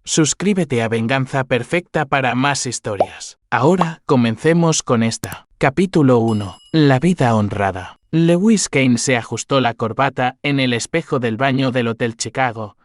Suscríbete a Venganza Perfecta para más historias. Ahora, comencemos con esta. Capítulo 1. La vida honrada. Lewis Kane se ajustó la corbata en el espejo del baño del Hotel Chicago,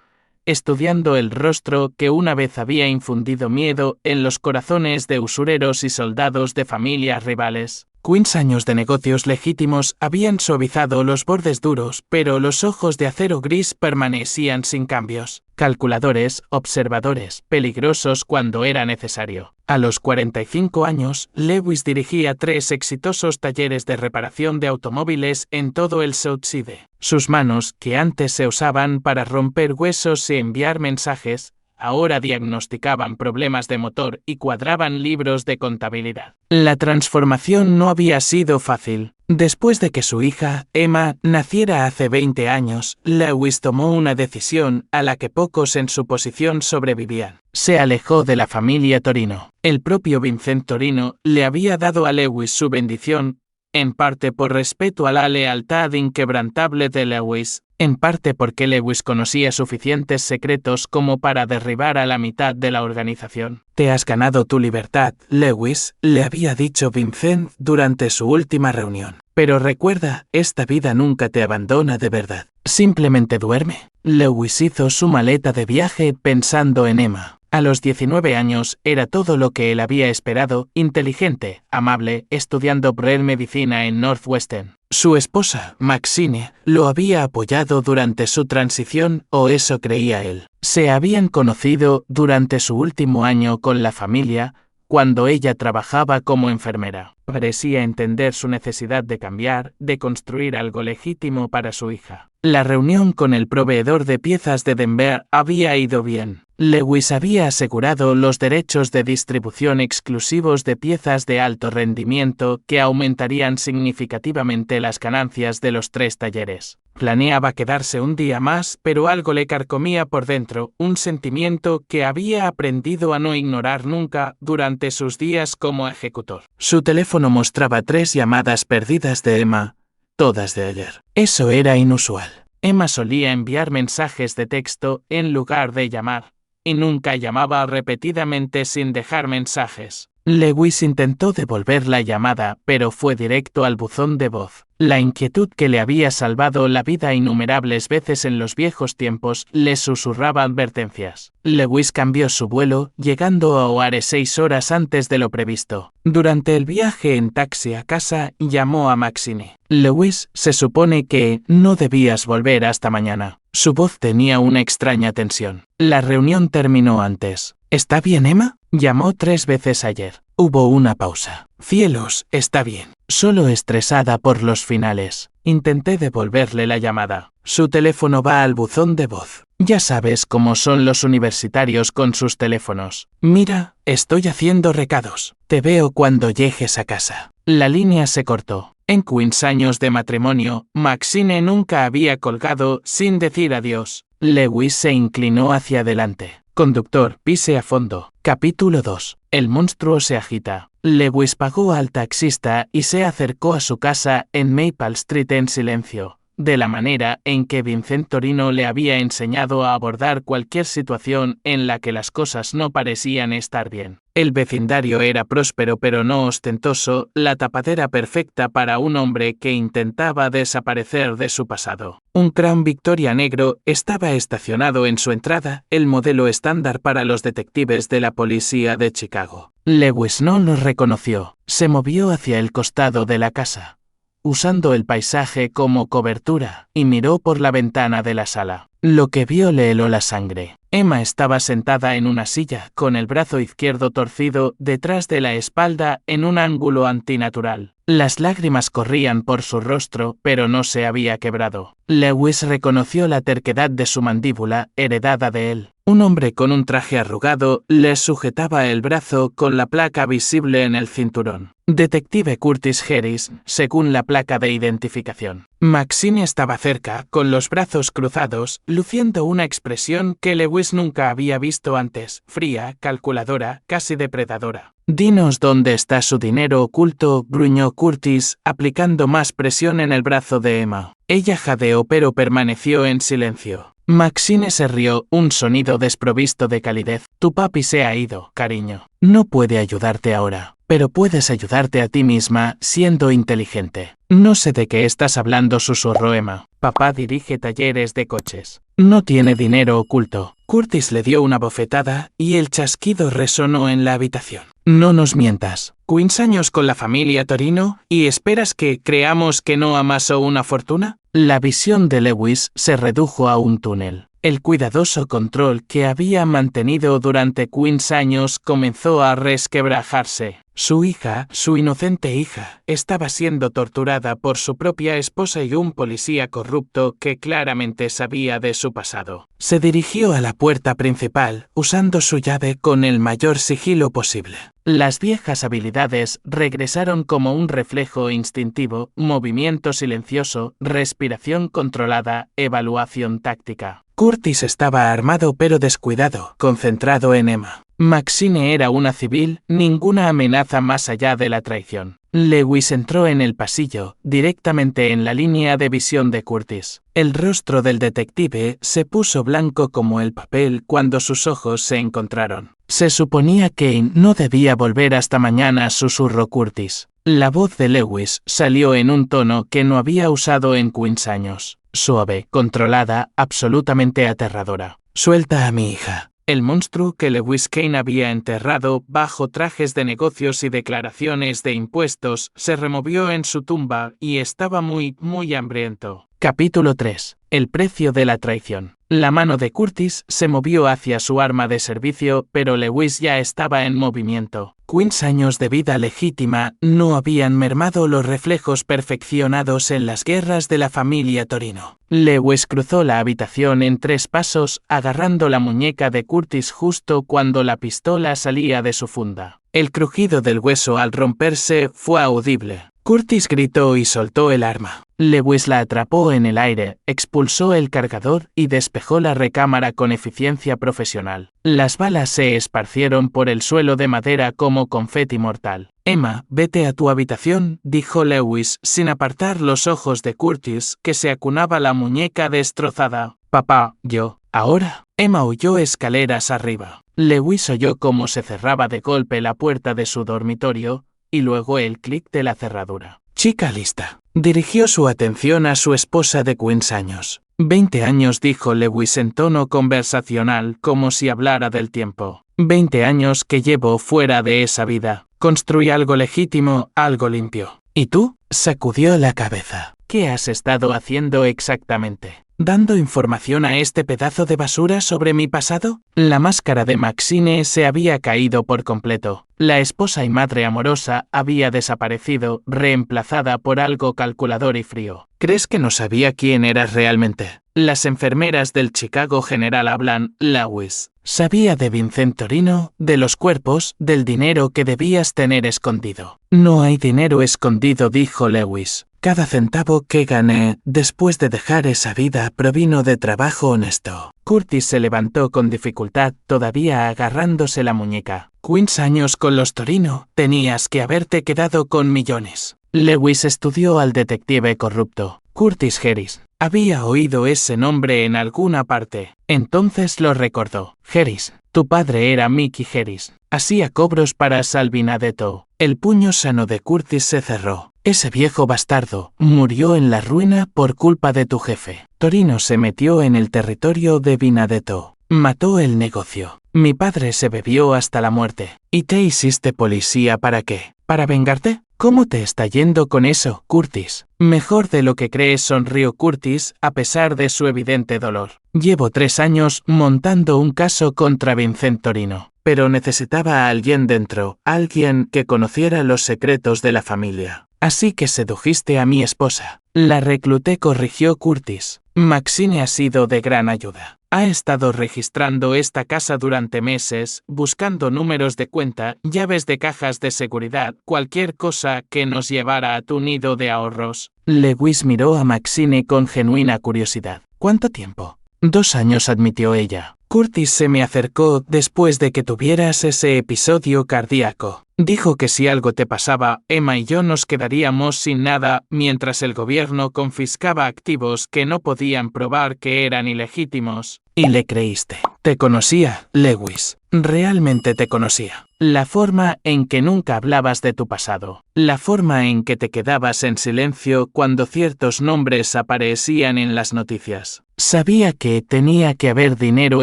estudiando el rostro que una vez había infundido miedo en los corazones de usureros y soldados de familias rivales. 15 años de negocios legítimos habían suavizado los bordes duros, pero los ojos de acero gris permanecían sin cambios. Calculadores, observadores, peligrosos cuando era necesario. A los 45 años, Lewis dirigía 3 exitosos talleres de reparación de automóviles en todo el Southside. Sus manos, que antes se usaban para romper huesos y enviar mensajes, ahora diagnosticaban problemas de motor y cuadraban libros de contabilidad. La transformación no había sido fácil. Después de que su hija, Emma, naciera hace 20 años, Lewis tomó una decisión a la que pocos en su posición sobrevivían. Se alejó de la familia Torino. El propio Vincent Torino le había dado a Lewis su bendición, en parte por respeto a la lealtad inquebrantable de Lewis, en parte porque Lewis conocía suficientes secretos como para derribar a la mitad de la organización. «Te has ganado tu libertad, Lewis», le había dicho Vincent durante su última reunión. «Pero recuerda, esta vida nunca te abandona de verdad. Simplemente duerme». Lewis hizo su maleta de viaje pensando en Emma. A los 19 años era todo lo que él había esperado, inteligente, amable, estudiando medicina en Northwestern. Su esposa, Maxine, lo había apoyado durante su transición, o eso creía él. Se habían conocido durante su último año con la familia, cuando ella trabajaba como enfermera. Parecía entender su necesidad de cambiar, de construir algo legítimo para su hija. La reunión con el proveedor de piezas de Denver había ido bien. Lewis había asegurado los derechos de distribución exclusivos de piezas de alto rendimiento que aumentarían significativamente las ganancias de los 3 talleres. Planeaba quedarse un día más, pero algo le carcomía por dentro, un sentimiento que había aprendido a no ignorar nunca durante sus días como ejecutor. Su teléfono mostraba 3 llamadas perdidas de Emma, todas de ayer. Eso era inusual. Emma solía enviar mensajes de texto en lugar de llamar, y nunca llamaba repetidamente sin dejar mensajes. Lewis intentó devolver la llamada, pero fue directo al buzón de voz. La inquietud que le había salvado la vida innumerables veces en los viejos tiempos le susurraba advertencias. Lewis cambió su vuelo, llegando a Oare 6 horas antes de lo previsto. Durante el viaje en taxi a casa, llamó a Maxine. «Lewis, se supone que no debías volver hasta mañana». Su voz tenía una extraña tensión. La reunión terminó antes. «¿Está bien, Emma?», llamó 3 veces ayer. Hubo una pausa. «Cielos, está bien. Solo estresada por los finales». Intenté devolverle la llamada. «Su teléfono va al buzón de voz. Ya sabes cómo son los universitarios con sus teléfonos. Mira, estoy haciendo recados. Te veo cuando llegues a casa». La línea se cortó. En 15 años de matrimonio, Maxine nunca había colgado sin decir adiós. Lewis se inclinó hacia adelante. «Conductor, pise a fondo». Capítulo 2. El monstruo se agita. Lewis pagó al taxista y se acercó a su casa en Maple Street en silencio, de la manera en que Vincent Torino le había enseñado a abordar cualquier situación en la que las cosas no parecían estar bien. El vecindario era próspero pero no ostentoso, la tapadera perfecta para un hombre que intentaba desaparecer de su pasado. Un Crown Victoria negro estaba estacionado en su entrada, el modelo estándar para los detectives de la policía de Chicago. Lewis no lo reconoció. Se movió hacia el costado de la casa, usando el paisaje como cobertura, y miró por la ventana de la sala. Lo que vio le heló la sangre. Emma estaba sentada en una silla, con el brazo izquierdo torcido detrás de la espalda en un ángulo antinatural. Las lágrimas corrían por su rostro, pero no se había quebrado. Lewis reconoció la terquedad de su mandíbula, heredada de él. Un hombre con un traje arrugado le sujetaba el brazo con la placa visible en el cinturón. Detective Curtis Harris, según la placa de identificación. Maxine estaba cerca, con los brazos cruzados, luciendo una expresión que Lewis nunca había visto antes, fría, calculadora, casi depredadora. «Dinos dónde está su dinero oculto», gruñó Curtis, aplicando más presión en el brazo de Emma. Ella jadeó pero permaneció en silencio. Maxine se rió, un sonido desprovisto de calidez. «Tu papi se ha ido, cariño. No puede ayudarte ahora. Pero puedes ayudarte a ti misma siendo inteligente». «No sé de qué estás hablando», susurró Emma. «Papá dirige talleres de coches. No tiene dinero oculto». Curtis le dio una bofetada y el chasquido resonó en la habitación. «No nos mientas. 15 años con la familia Torino y esperas que creamos que no amasó una fortuna». La visión de Lewis se redujo a un túnel. El cuidadoso control que había mantenido durante 15 años comenzó a resquebrajarse. Su hija, su inocente hija, estaba siendo torturada por su propia esposa y un policía corrupto que claramente sabía de su pasado. Se dirigió a la puerta principal, usando su llave con el mayor sigilo posible. Las viejas habilidades regresaron como un reflejo instintivo, movimiento silencioso, respiración controlada, evaluación táctica. Curtis estaba armado pero descuidado, concentrado en Emma. Maxine era una civil, ninguna amenaza más allá de la traición. Lewis entró en el pasillo, directamente en la línea de visión de Curtis. El rostro del detective se puso blanco como el papel cuando sus ojos se encontraron. «Se suponía que no debía volver hasta mañana», susurró Curtis. La voz de Lewis salió en un tono que no había usado en 15 años. Suave, controlada, absolutamente aterradora. «Suelta a mi hija». El monstruo que Lewis Kane había enterrado bajo trajes de negocios y declaraciones de impuestos se removió en su tumba y estaba muy hambriento. Capítulo 3. El precio de la traición. La mano de Curtis se movió hacia su arma de servicio, pero Lewis ya estaba en movimiento. 15 años de vida legítima no habían mermado los reflejos perfeccionados en las guerras de la familia Torino. Lewis cruzó la habitación en 3 pasos, agarrando la muñeca de Curtis justo cuando la pistola salía de su funda. El crujido del hueso al romperse fue audible. Curtis gritó y soltó el arma. Lewis la atrapó en el aire, expulsó el cargador y despejó la recámara con eficiencia profesional. Las balas se esparcieron por el suelo de madera como confeti mortal. «Emma, vete a tu habitación», dijo Lewis, sin apartar los ojos de Curtis, que se acunaba la muñeca destrozada. «Papá, yo, ahora». Emma huyó escaleras arriba. Lewis oyó cómo se cerraba de golpe la puerta de su dormitorio, y luego el clic de la cerradura. «Chica lista». Dirigió su atención a su esposa de 15 años. 20 años, dijo Lewis en tono conversacional, como si hablara del tiempo. 20 años que llevo fuera de esa vida. Construí algo legítimo, algo limpio. ¿Y tú?, sacudió la cabeza. «¿Qué has estado haciendo exactamente? ¿Dando información a este pedazo de basura sobre mi pasado?» La máscara de Maxine se había caído por completo. La esposa y madre amorosa había desaparecido, reemplazada por algo calculador y frío. «¿Crees que no sabía quién eras realmente? Las enfermeras del Chicago General hablan, Lewis. Sabía de Vincent Torino, de los cuerpos, del dinero que debías tener escondido». «No hay dinero escondido», dijo Lewis. «Cada centavo que gané después de dejar esa vida provino de trabajo honesto». Curtis se levantó con dificultad, todavía agarrándose la muñeca. «15 años con los Torino, tenías que haberte quedado con millones». Lewis estudió al detective corrupto. Curtis Harris. Había oído ese nombre en alguna parte. Entonces lo recordó. «Harris, tu padre era Mickey Harris. Hacía cobros para Salvinadetto». El puño sano de Curtis se cerró. «Ese viejo bastardo murió en la ruina por culpa de tu jefe. Torino se metió en el territorio de Vinadetto. Mató el negocio. Mi padre se bebió hasta la muerte. ¿Y te hiciste policía para qué? ¿Para vengarte? ¿Cómo te está yendo con eso, Curtis?» «Mejor de lo que crees», sonrió Curtis, a pesar de su evidente dolor. «Llevo 3 años montando un caso contra Vincent Torino. Pero necesitaba a alguien dentro, alguien que conociera los secretos de la familia. Así que sedujiste a mi esposa». «La recluté», corrigió Curtis. «Maxine ha sido de gran ayuda. Ha estado registrando esta casa durante meses, buscando números de cuenta, llaves de cajas de seguridad, cualquier cosa que nos llevara a tu nido de ahorros». Lewis miró a Maxine con genuina curiosidad. ¿Cuánto tiempo? 2 años, admitió ella. Curtis se me acercó después de que tuvieras ese episodio cardíaco. Dijo que si algo te pasaba, Emma y yo nos quedaríamos sin nada mientras el gobierno confiscaba activos que no podían probar que eran ilegítimos. Y le creíste. Te conocía, Lewis. Realmente te conocía. La forma en que nunca hablabas de tu pasado. La forma en que te quedabas en silencio cuando ciertos nombres aparecían en las noticias. Sabía que tenía que haber dinero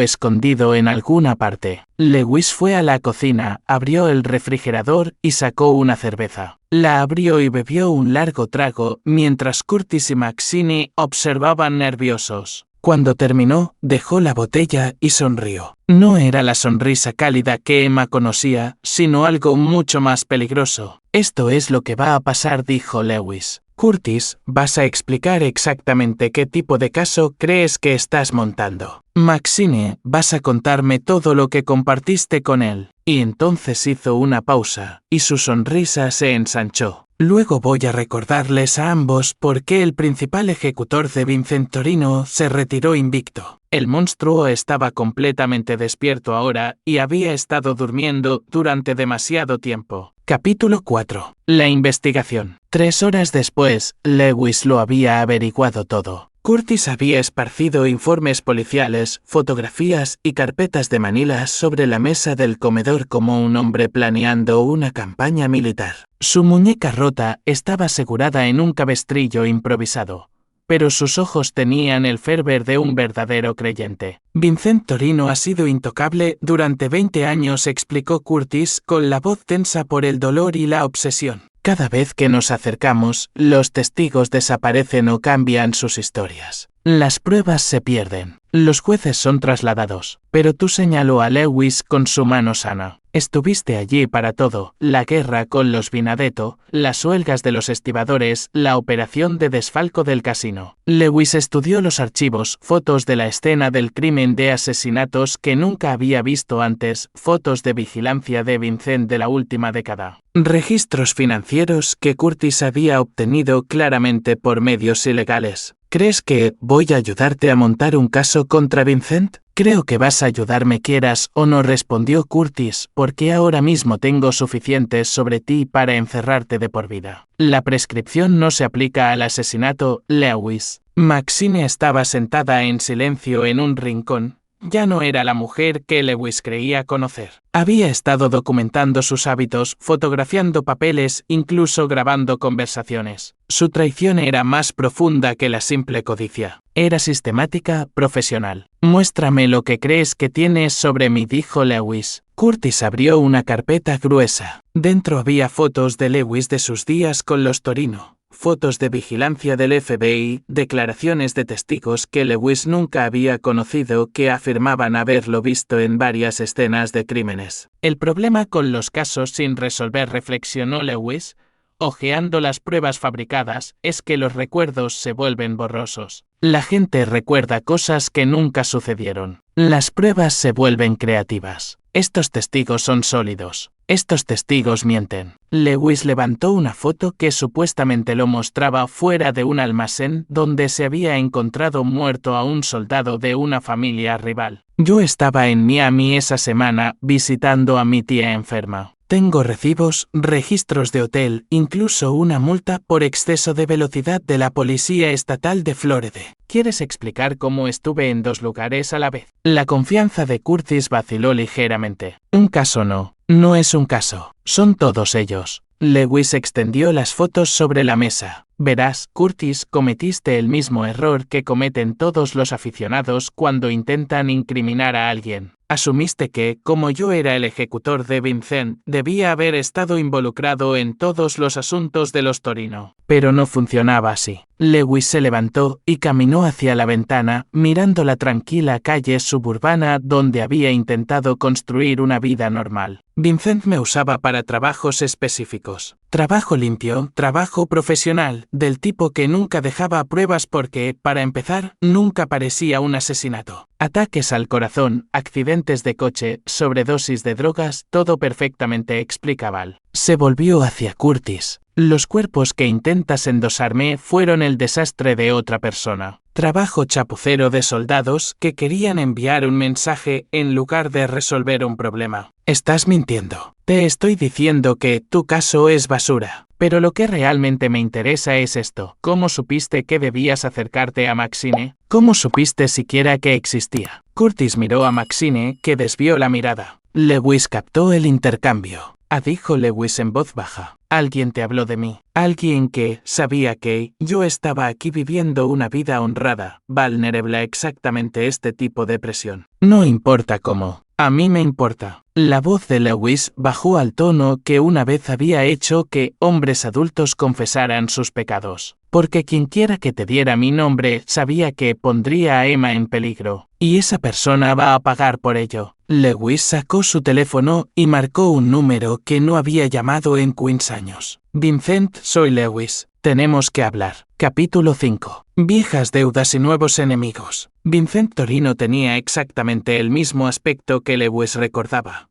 escondido en alguna parte. Lewis fue a la cocina, abrió el refrigerador y sacó una cerveza. La abrió y bebió un largo trago mientras Curtis y Maxine observaban nerviosos. Cuando terminó, dejó la botella y sonrió. No era la sonrisa cálida que Emma conocía, sino algo mucho más peligroso. Esto es lo que va a pasar, dijo Lewis. Curtis, vas a explicar exactamente qué tipo de caso crees que estás montando. Maxine, vas a contarme todo lo que compartiste con él. Y entonces hizo una pausa, y su sonrisa se ensanchó. Luego voy a recordarles a ambos por qué el principal ejecutor de Vincent Torino se retiró invicto. El monstruo estaba completamente despierto ahora y había estado durmiendo durante demasiado tiempo. Capítulo 4. La investigación. 3 horas después, Lewis lo había averiguado todo. Curtis había esparcido informes policiales, fotografías y carpetas de Manila sobre la mesa del comedor como un hombre planeando una campaña militar. Su muñeca rota estaba asegurada en un cabestrillo improvisado, pero sus ojos tenían el fervor de un verdadero creyente. Vincent Torino ha sido intocable durante 20 años, explicó Curtis con la voz tensa por el dolor y la obsesión. Cada vez que nos acercamos, los testigos desaparecen o cambian sus historias. Las pruebas se pierden. Los jueces son trasladados. Pero tú, señaló a Lewis con su mano sana. Estuviste allí para todo, la guerra con los Benedetto, las huelgas de los estibadores, la operación de desfalco del casino. Lewis estudió los archivos, fotos de la escena del crimen de asesinatos que nunca había visto antes, fotos de vigilancia de Vincent de la última década. Registros financieros que Curtis había obtenido claramente por medios ilegales. ¿Crees que voy a ayudarte a montar un caso contra Vincent? Creo que vas a ayudarme quieras o no, respondió Curtis, porque ahora mismo tengo suficientes sobre ti para encerrarte de por vida. La prescripción no se aplica al asesinato, Lewis. Maxine estaba sentada en silencio en un rincón. Ya no era la mujer que Lewis creía conocer. Había estado documentando sus hábitos, fotografiando papeles, incluso grabando conversaciones. Su traición era más profunda que la simple codicia. Era sistemática, profesional. Muéstrame lo que crees que tienes sobre mí, dijo Lewis. Curtis abrió una carpeta gruesa. Dentro había fotos de Lewis de sus días con los Torino. Fotos de vigilancia del FBI, declaraciones de testigos que Lewis nunca había conocido que afirmaban haberlo visto en varias escenas de crímenes. El problema con los casos sin resolver, reflexionó Lewis, hojeando las pruebas fabricadas, es que los recuerdos se vuelven borrosos. La gente recuerda cosas que nunca sucedieron. Las pruebas se vuelven creativas. Estos testigos son sólidos. Estos testigos mienten. Lewis levantó una foto que supuestamente lo mostraba fuera de un almacén donde se había encontrado muerto a un soldado de una familia rival. Yo estaba en Miami esa semana visitando a mi tía enferma. Tengo recibos, registros de hotel, incluso una multa por exceso de velocidad de la Policía Estatal de Florida. ¿Quieres explicar cómo estuve en 2 lugares a la vez? La confianza de Curtis vaciló ligeramente. Un caso no. No es un caso. Son todos ellos. Lewis extendió las fotos sobre la mesa. Verás, Curtis, cometiste el mismo error que cometen todos los aficionados cuando intentan incriminar a alguien. Asumiste que, como yo era el ejecutor de Vincent, debía haber estado involucrado en todos los asuntos de los Torino. Pero no funcionaba así. Lewis se levantó y caminó hacia la ventana, mirando la tranquila calle suburbana donde había intentado construir una vida normal. Vincent me usaba para trabajos específicos. Trabajo limpio, trabajo profesional, del tipo que nunca dejaba pruebas porque, para empezar, nunca parecía un asesinato. Ataques al corazón, accidentes de coche, sobredosis de drogas, todo perfectamente explicable. Se volvió hacia Curtis. Los cuerpos que intentas endosarme fueron el desastre de otra persona. Trabajo chapucero de soldados que querían enviar un mensaje en lugar de resolver un problema. Estás mintiendo. Te estoy diciendo que tu caso es basura. Pero lo que realmente me interesa es esto. ¿Cómo supiste que debías acercarte a Maxine? ¿Cómo supiste siquiera que existía? Curtis miró a Maxine, que desvió la mirada. Lewis captó el intercambio. Dijo Lewis en voz baja. Alguien te habló de mí. Alguien que sabía que yo estaba aquí viviendo una vida honrada, vulnerable a exactamente este tipo de presión. No importa cómo. A mí me importa. La voz de Lewis bajó al tono que una vez había hecho que hombres adultos confesaran sus pecados. Porque quienquiera que te diera mi nombre sabía que pondría a Emma en peligro. Y esa persona va a pagar por ello. Lewis sacó su teléfono y marcó un número que no había llamado en 15 años. Vincent, soy Lewis. Tenemos que hablar. Capítulo 5. Viejas deudas y nuevos enemigos. Vincent Torino tenía exactamente el mismo aspecto que Lewis recordaba.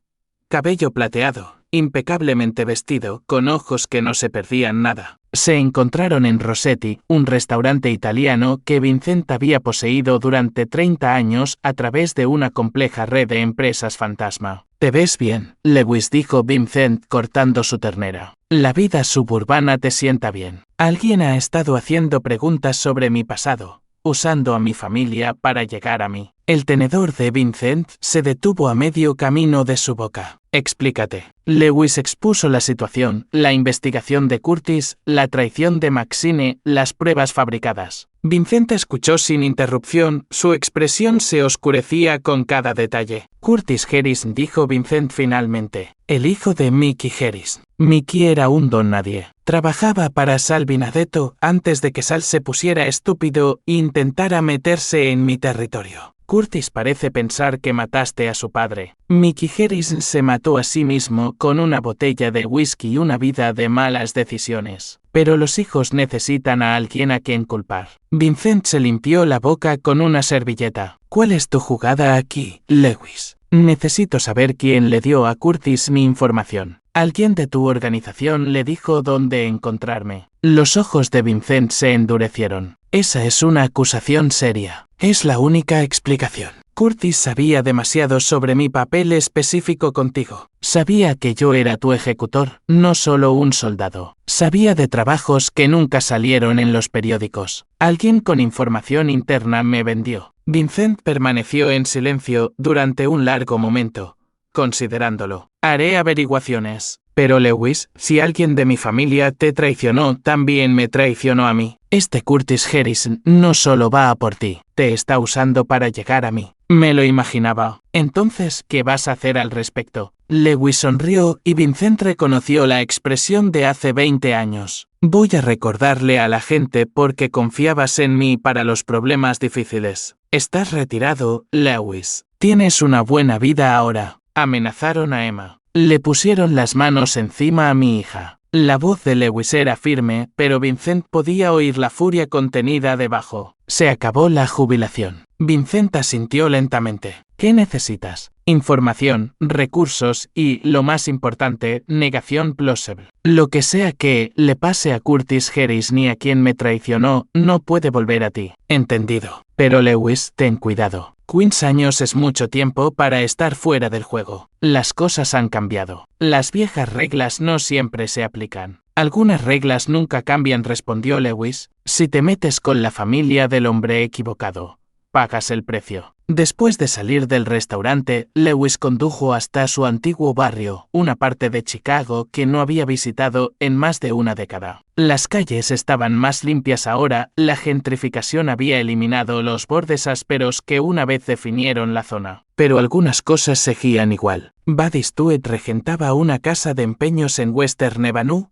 Cabello plateado, impecablemente vestido, con ojos que no se perdían nada. Se encontraron en Rossetti, un restaurante italiano que Vincent había poseído durante 30 años a través de una compleja red de empresas fantasma. «Te ves bien», Lewis dijo Vincent cortando su ternera. «La vida suburbana te sienta bien. Alguien ha estado haciendo preguntas sobre mi pasado, usando a mi familia para llegar a mí». El tenedor de Vincent se detuvo a medio camino de su boca. «Explícate». Lewis expuso la situación, la investigación de Curtis, la traición de Maxine, las pruebas fabricadas. Vincent escuchó sin interrupción, su expresión se oscurecía con cada detalle. «Curtis Harris», dijo Vincent finalmente. «El hijo de Mickey Harris». Mickey era un don nadie. Trabajaba para Sal Benedetto antes de que Sal se pusiera estúpido e intentara meterse en mi territorio. Curtis parece pensar que mataste a su padre. Mickey Harris se mató a sí mismo con una botella de whisky y una vida de malas decisiones. Pero los hijos necesitan a alguien a quien culpar. Vincent se limpió la boca con una servilleta. ¿Cuál es tu jugada aquí, Lewis? Necesito saber quién le dio a Curtis mi información. Alguien de tu organización le dijo dónde encontrarme. Los ojos de Vincent se endurecieron. Esa es una acusación seria. Es la única explicación. Curtis sabía demasiado sobre mi papel específico contigo. Sabía que yo era tu ejecutor, no solo un soldado. Sabía de trabajos que nunca salieron en los periódicos. Alguien con información interna me vendió. Vincent permaneció en silencio durante un largo momento, considerándolo. Haré averiguaciones. Pero Lewis, si alguien de mi familia te traicionó, también me traicionó a mí. Este Curtis Harris no solo va a por ti, te está usando para llegar a mí. Me lo imaginaba. Entonces, ¿qué vas a hacer al respecto? Lewis sonrió y Vincent reconoció la expresión de hace 20 años. Voy a recordarle a la gente porque confiabas en mí para los problemas difíciles. Estás retirado, Lewis. Tienes una buena vida ahora. Amenazaron a Emma. Le pusieron las manos encima a mi hija. La voz de Lewis era firme, pero Vincent podía oír la furia contenida debajo. Se acabó la jubilación. Vincent asintió lentamente. ¿Qué necesitas? Información, recursos y, lo más importante, negación plausible. Lo que sea que le pase a Curtis Harris ni a quien me traicionó, no puede volver a ti. Entendido. Pero Lewis, ten cuidado. 15 años es mucho tiempo para estar fuera del juego. Las cosas han cambiado. Las viejas reglas no siempre se aplican. Algunas reglas nunca cambian, respondió Lewis. Si te metes con la familia del hombre equivocado, pagas el precio. Después de salir del restaurante, Lewis condujo hasta su antiguo barrio, una parte de Chicago que no había visitado en más de una década. Las calles estaban más limpias ahora, la gentrificación había eliminado los bordes ásperos que una vez definieron la zona. Pero algunas cosas seguían igual. Buddy Stewart regentaba una casa de empeños en Western Avenue,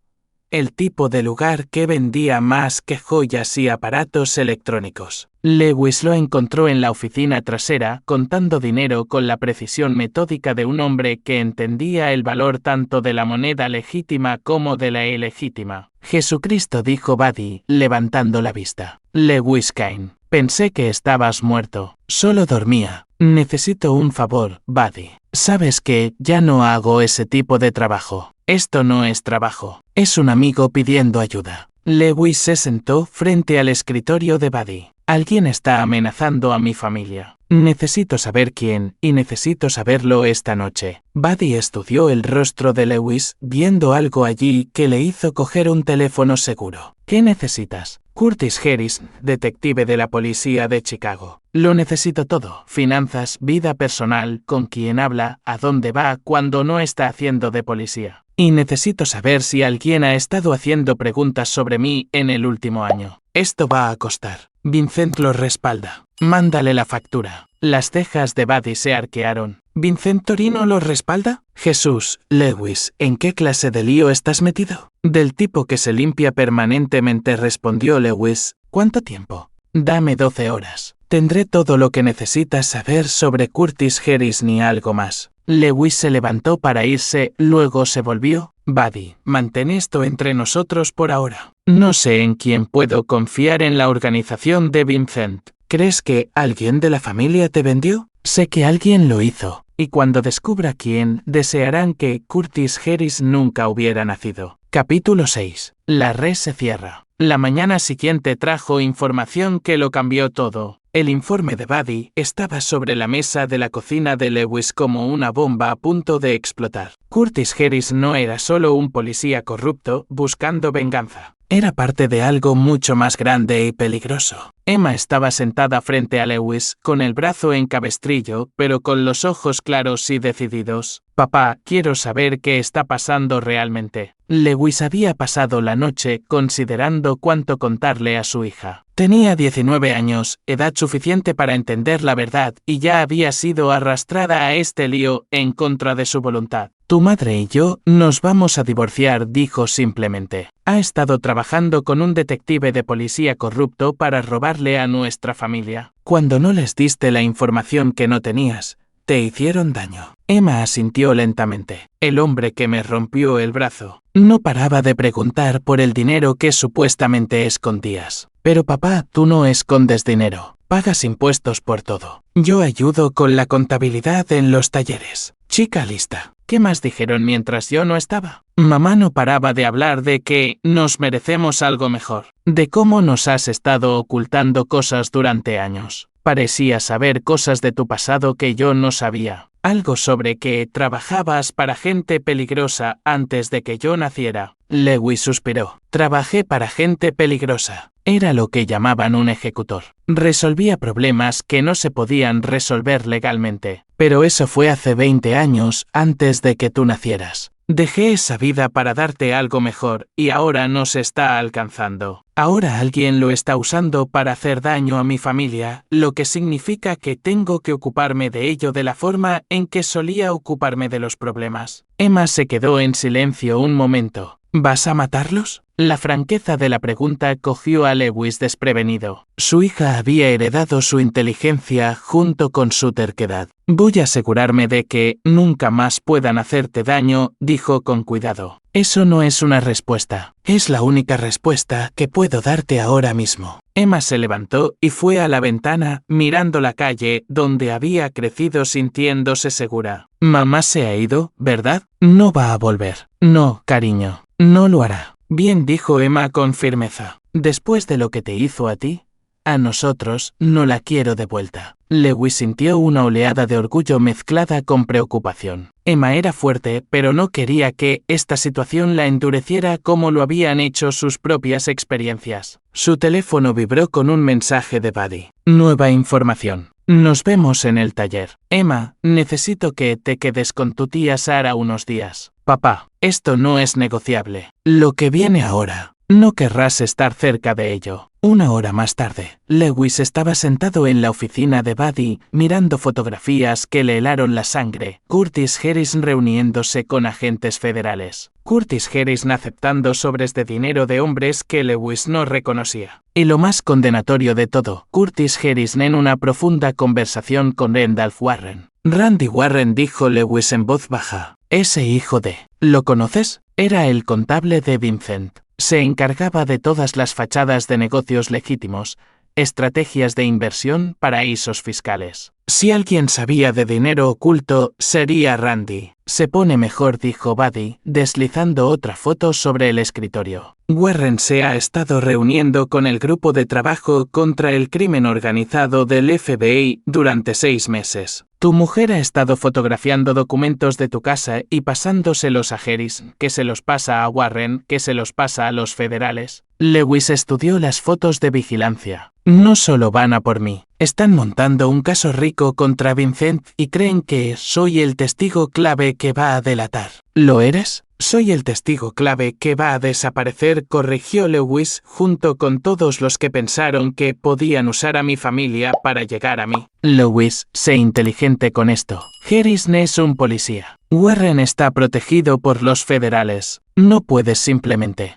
el tipo de lugar que vendía más que joyas y aparatos electrónicos. Lewis lo encontró en la oficina trasera, contando dinero con la precisión metódica de un hombre que entendía el valor tanto de la moneda legítima como de la ilegítima. Jesucristo, dijo Buddy, levantando la vista. Lewis Kane. Pensé que estabas muerto. Solo dormía. Necesito un favor, Buddy. Sabes que ya no hago ese tipo de trabajo. Esto no es trabajo. Es un amigo pidiendo ayuda. Lewis se sentó frente al escritorio de Buddy. Alguien está amenazando a mi familia. Necesito saber quién, y necesito saberlo esta noche. Buddy estudió el rostro de Lewis, viendo algo allí que le hizo coger un teléfono seguro. ¿Qué necesitas? Curtis Harris, detective de la policía de Chicago. Lo necesito todo. Finanzas, vida personal, con quién habla, a dónde va cuando no está haciendo de policía. Y necesito saber si alguien ha estado haciendo preguntas sobre mí en el último año. Esto va a costar. Vincent lo respalda. Mándale la factura. Las cejas de Buddy se arquearon. ¿Vincent Torino lo respalda? Jesús, Lewis, ¿en qué clase de lío estás metido? Del tipo que se limpia permanentemente, respondió Lewis. ¿Cuánto tiempo? Dame 12 horas. Tendré todo lo que necesitas saber sobre Curtis Harris ni algo más. Lewis se levantó para irse, luego se volvió. Buddy, mantén esto entre nosotros por ahora. No sé en quién puedo confiar en la organización de Vincent. ¿Crees que alguien de la familia te vendió? Sé que alguien lo hizo, y cuando descubra quién, desearán que Curtis Harris nunca hubiera nacido. Capítulo 6. La red se cierra. La mañana siguiente trajo información que lo cambió todo. El informe de Buddy estaba sobre la mesa de la cocina de Lewis como una bomba a punto de explotar. Curtis Harris no era solo un policía corrupto buscando venganza. Era parte de algo mucho más grande y peligroso. Emma estaba sentada frente a Lewis, con el brazo en cabestrillo, pero con los ojos claros y decididos. Papá, quiero saber qué está pasando realmente. Lewis había pasado la noche considerando cuánto contarle a su hija. Tenía 19 años, edad suficiente para entender la verdad, y ya había sido arrastrada a este lío en contra de su voluntad. Tu madre y yo nos vamos a divorciar, dijo simplemente. Ha estado trabajando con un detective de policía corrupto para robarle a nuestra familia. Cuando no les diste la información que no tenías, te hicieron daño. Emma asintió lentamente. El hombre que me rompió el brazo. No paraba de preguntar por el dinero que supuestamente escondías. Pero papá, tú no escondes dinero. Pagas impuestos por todo. Yo ayudo con la contabilidad en los talleres. Chica lista. ¿Qué más dijeron mientras yo no estaba? Mamá no paraba de hablar de que nos merecemos algo mejor. De cómo nos has estado ocultando cosas durante años. Parecía saber cosas de tu pasado que yo no sabía. Algo sobre que trabajabas para gente peligrosa antes de que yo naciera. Lewis suspiró. Trabajé para gente peligrosa. Era lo que llamaban un ejecutor. Resolvía problemas que no se podían resolver legalmente. Pero eso fue hace 20 años, antes de que tú nacieras. Dejé esa vida para darte algo mejor, y ahora no se está alcanzando. Ahora alguien lo está usando para hacer daño a mi familia, lo que significa que tengo que ocuparme de ello de la forma en que solía ocuparme de los problemas. Emma se quedó en silencio un momento. ¿Vas a matarlos? La franqueza de la pregunta cogió a Lewis desprevenido. Su hija había heredado su inteligencia junto con su terquedad. Voy a asegurarme de que nunca más puedan hacerte daño, dijo con cuidado. Eso no es una respuesta. Es la única respuesta que puedo darte ahora mismo. Emma se levantó y fue a la ventana, mirando la calle donde había crecido sintiéndose segura. Mamá se ha ido, ¿verdad? No va a volver. No, cariño. No lo hará. Bien, dijo Emma con firmeza. Después de lo que te hizo a ti, a nosotros, no la quiero de vuelta. Lewis sintió una oleada de orgullo mezclada con preocupación. Emma era fuerte, pero no quería que esta situación la endureciera como lo habían hecho sus propias experiencias. Su teléfono vibró con un mensaje de Buddy. Nueva información. Nos vemos en el taller. Emma, necesito que te quedes con tu tía Sara unos días. Papá, esto no es negociable. Lo que viene ahora, no querrás estar cerca de ello. Una hora más tarde, Lewis estaba sentado en la oficina de Buddy, mirando fotografías que le helaron la sangre. Curtis Harris reuniéndose con agentes federales. Curtis Harris aceptando sobres de dinero de hombres que Lewis no reconocía. Y lo más condenatorio de todo, Curtis Harris en una profunda conversación con Randolph Warren. Randy Warren, dijo Lewis en voz baja. Ese hijo de... ¿Lo conoces? Era el contable de Vincent. Se encargaba de todas las fachadas de negocios legítimos, estrategias de inversión, paraísos fiscales. Si alguien sabía de dinero oculto, sería Randy. Se pone mejor, dijo Buddy, deslizando otra foto sobre el escritorio. Warren se ha estado reuniendo con el grupo de trabajo contra el crimen organizado del FBI durante 6 meses. Tu mujer ha estado fotografiando documentos de tu casa y pasándoselos a Harris, que se los pasa a Warren, que se los pasa a los federales. Lewis estudió las fotos de vigilancia. No solo van a por mí. Están montando un caso rico contra Vincent y creen que soy el testigo clave que va a delatar. ¿Lo eres? Soy el testigo clave que va a desaparecer, corrigió Lewis, junto con todos los que pensaron que podían usar a mi familia para llegar a mí. Lewis, sé inteligente con esto. Harrison es un policía. Warren está protegido por los federales. No puedo simplemente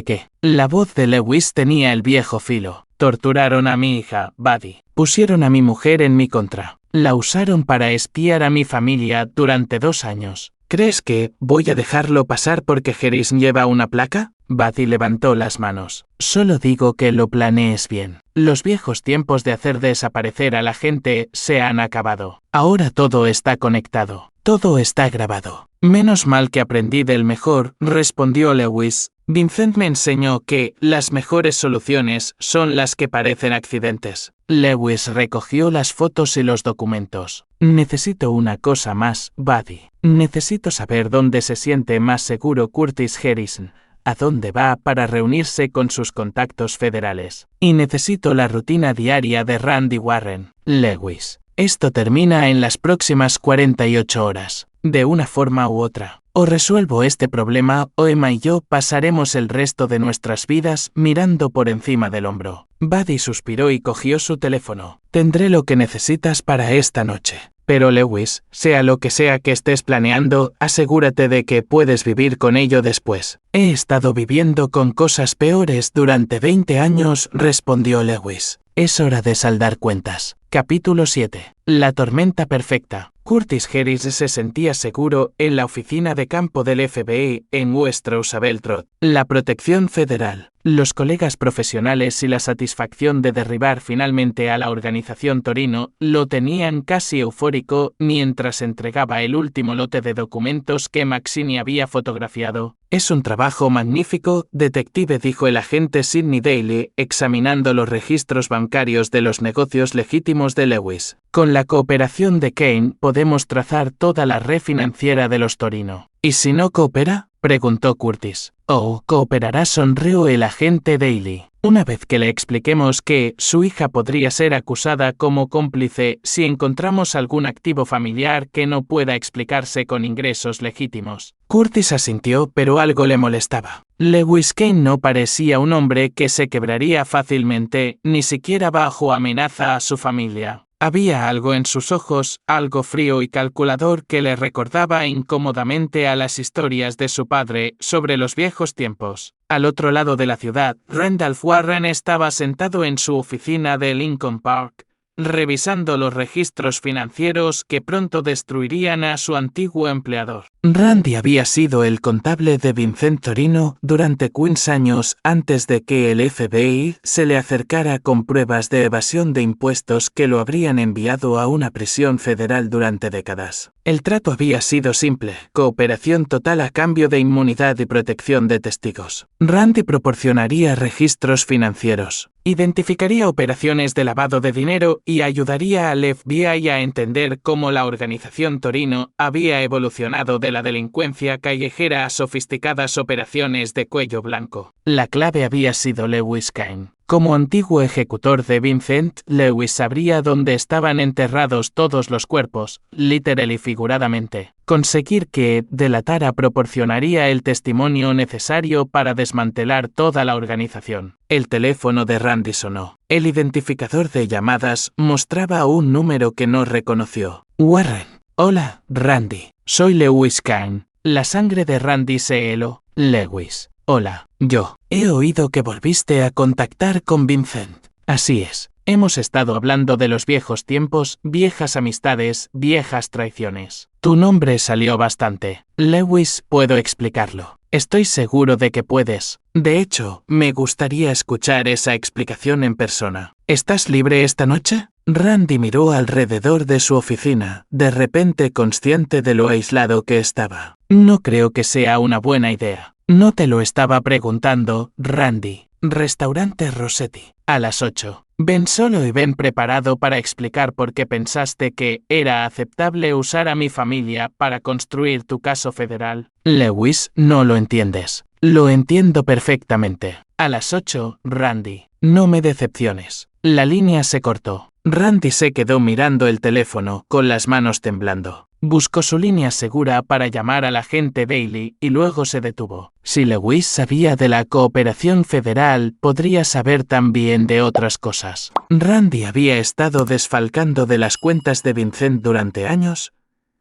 ¿qué? La voz de Lewis tenía el viejo filo. Torturaron a mi hija, Buddy. Pusieron a mi mujer en mi contra. La usaron para espiar a mi familia durante 2 años. ¿Crees que voy a dejarlo pasar porque Harrison lleva una placa? Buddy levantó las manos. Solo digo que lo planees bien. Los viejos tiempos de hacer desaparecer a la gente se han acabado. Ahora todo está conectado. Todo está grabado. Menos mal que aprendí del mejor, respondió Lewis. Vincent me enseñó que las mejores soluciones son las que parecen accidentes. Lewis recogió las fotos y los documentos. Necesito una cosa más, Buddy. Necesito saber dónde se siente más seguro Curtis Harrison, a dónde va para reunirse con sus contactos federales. Y necesito la rutina diaria de Randy Warren. Lewis. Esto termina en las próximas 48 horas. De una forma u otra. O resuelvo este problema o Emma y yo pasaremos el resto de nuestras vidas mirando por encima del hombro. Buddy suspiró y cogió su teléfono. Tendré lo que necesitas para esta noche. Pero Lewis, sea lo que sea que estés planeando, asegúrate de que puedes vivir con ello después. He estado viviendo con cosas peores durante 20 años, respondió Lewis. Es hora de saldar cuentas. Capítulo 7. La tormenta perfecta. Curtis Harris se sentía seguro en la oficina de campo del FBI en West Roosevelt Road. La protección federal, los colegas profesionales y la satisfacción de derribar finalmente a la organización Torino lo tenían casi eufórico mientras entregaba el último lote de documentos que Maxine había fotografiado. Es un trabajo magnífico, detective, dijo el agente Sidney Daly, examinando los registros bancarios de los negocios legítimos de Lewis. Con la cooperación de Kane podemos trazar toda la red financiera de los Torino. ¿Y si no coopera?, preguntó Curtis. Oh, cooperará, sonrió el agente Daly. Una vez que le expliquemos que su hija podría ser acusada como cómplice si encontramos algún activo familiar que no pueda explicarse con ingresos legítimos. Curtis asintió, pero algo le molestaba. Lewis Kane no parecía un hombre que se quebraría fácilmente, ni siquiera bajo amenaza a su familia. Había algo en sus ojos, algo frío y calculador que le recordaba incómodamente a las historias de su padre sobre los viejos tiempos. Al otro lado de la ciudad, Randolph Warren estaba sentado en su oficina de Lincoln Park, revisando los registros financieros que pronto destruirían a su antiguo empleador. Randy había sido el contable de Vincent Torino durante 15 años antes de que el FBI se le acercara con pruebas de evasión de impuestos que lo habrían enviado a una prisión federal durante décadas. El trato había sido simple, cooperación total a cambio de inmunidad y protección de testigos. Randy proporcionaría registros financieros, identificaría operaciones de lavado de dinero y ayudaría al FBI a entender cómo la organización Torino había evolucionado de la delincuencia callejera a sofisticadas operaciones de cuello blanco. La clave había sido Lewis Kane. Como antiguo ejecutor de Vincent, Lewis sabría dónde estaban enterrados todos los cuerpos, literal y figuradamente. Conseguir que delatara proporcionaría el testimonio necesario para desmantelar toda la organización. El teléfono de Randy sonó. El identificador de llamadas mostraba un número que no reconoció. Warren. Hola, Randy. Soy Lewis Kane. La sangre de Randy se heló. Lewis. Hola, yo. He oído que volviste a contactar con Vincent. Así es. Hemos estado hablando de los viejos tiempos, viejas amistades, viejas traiciones. Tu nombre salió bastante. Lewis, puedo explicarlo. Estoy seguro de que puedes. De hecho, me gustaría escuchar esa explicación en persona. ¿Estás libre esta noche? Randy miró alrededor de su oficina, de repente consciente de lo aislado que estaba. No creo que sea una buena idea. No te lo estaba preguntando, Randy. Restaurante Rossetti. A las 8. Ven solo y ven preparado para explicar por qué pensaste que era aceptable usar a mi familia para construir tu caso federal. Lewis, no lo entiendes. Lo entiendo perfectamente. A las 8, Randy. No me decepciones. La línea se cortó. Randy se quedó mirando el teléfono, con las manos temblando. Buscó su línea segura para llamar al agente Bailey y luego se detuvo. Si Lewis sabía de la cooperación federal, podría saber también de otras cosas. Randy había estado desfalcando de las cuentas de Vincent durante años,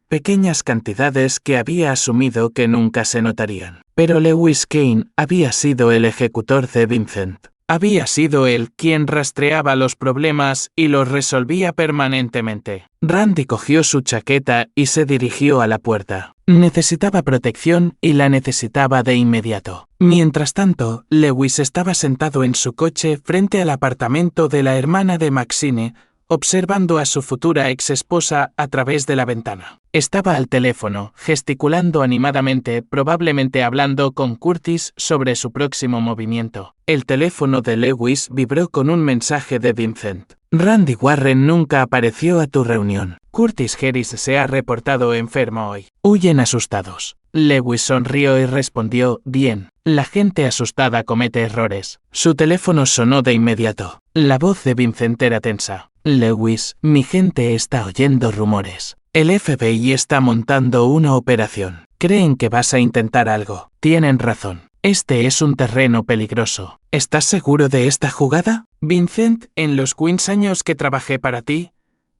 pequeñas cantidades que había asumido que nunca se notarían. Pero Lewis Kane había sido el ejecutor de Vincent. Había sido él quien rastreaba los problemas y los resolvía permanentemente. Randy cogió su chaqueta y se dirigió a la puerta. Necesitaba protección y la necesitaba de inmediato. Mientras tanto, Lewis estaba sentado en su coche frente al apartamento de la hermana de Maxine, observando a su futura ex-esposa a través de la ventana. Estaba al teléfono, gesticulando animadamente, probablemente hablando con Curtis sobre su próximo movimiento. El teléfono de Lewis vibró con un mensaje de Vincent. Randy Warren nunca apareció a tu reunión. Curtis Harris se ha reportado enfermo hoy. Huyen asustados. Lewis sonrió y respondió, bien. La gente asustada comete errores. Su teléfono sonó de inmediato. La voz de Vincent era tensa. Lewis, mi gente está oyendo rumores. El FBI está montando una operación. Creen que vas a intentar algo. Tienen razón. Este es un terreno peligroso. ¿Estás seguro de esta jugada? Vincent, en los 15 años que trabajé para ti,